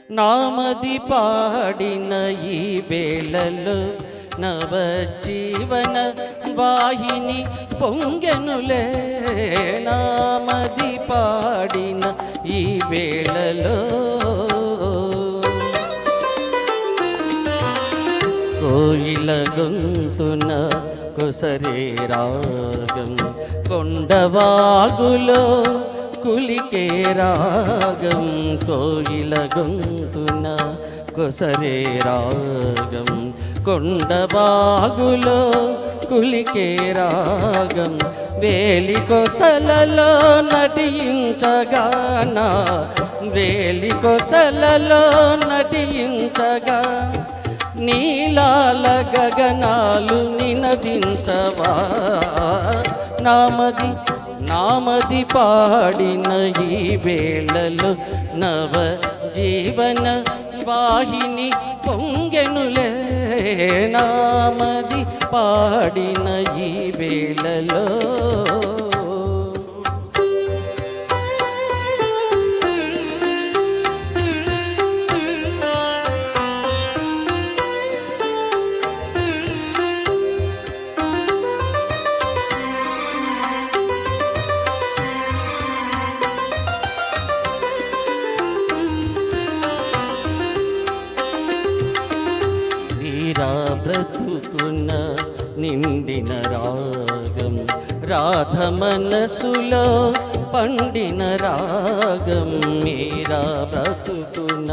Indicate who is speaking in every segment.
Speaker 1: నామది పాడిన ఈ వేళలో నవజీవన వాహిని పొంగెనులే. నామది పాడిన ఈ వేళలో కోయిల గొంతున కొసరే రాగం, కొండవాగులో కులికే రాగం. కోయిల గొంతున కొసరే రాగం, కొండవాగులో కులికే రాగం. వేలి కొసలలో నటించగానా, వేలి కొసలలో నటించగా నీలాల గగనాలు నినదించవా. నామది పాడిన ఈ వేళలో నవ జీవన వాహిని పొంగెనులే. నామది పాడిన ఈ వేళలో బ్రతుకున్న నిండిన రాగం, రాధ మనసులో పండిన రాగం. మీరా బ్రతుకున్న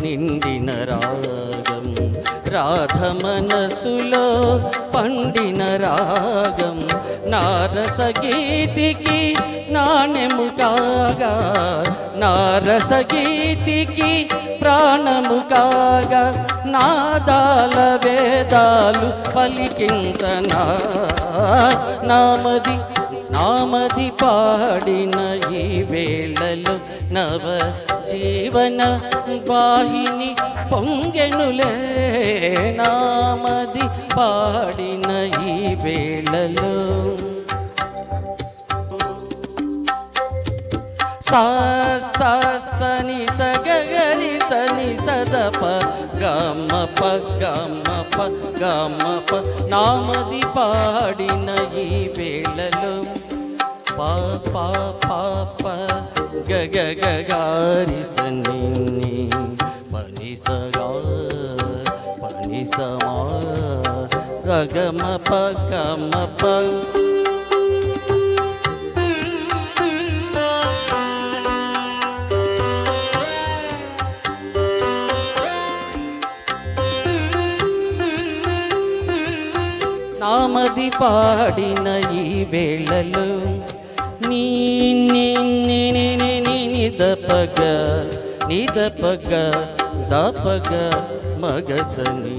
Speaker 1: నిండిన రాగం, రాధ మనసులో పండిన రాగం. నారస గీతికి నాణ్యము కాగా, నారస గీతికి ప్రాణము కాగా. నాదాల వేదాలు పలికించనా. నామది పాడిన ఈ వేళలో నవ జీవన వాహిని పొంగెనులే. నామది పాడిన ఈ వేళలో సని సగరి సని సదప గమ ప గమ ప గమ ప. నామది పాడిన ఈ వేళలో పా పా పా ప గగ గగారి సని పని సగా పని సమా గమ ప గమ ప. నామది పాడిన ఈ వేళలో నిదపగ నిదపగ దపగ మగసని.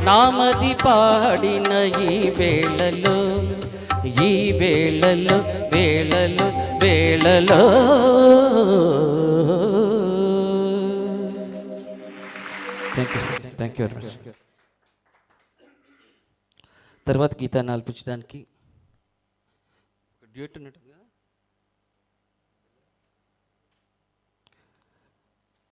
Speaker 1: నామది పాడిన ఈ వేళలో, ఈ వేళలో వేళలో వేళలో. Thank you very much. తర్వాత గీతాన్ని ఆల్పించడానికి డ్యూట్ ఉన్నట్టుగా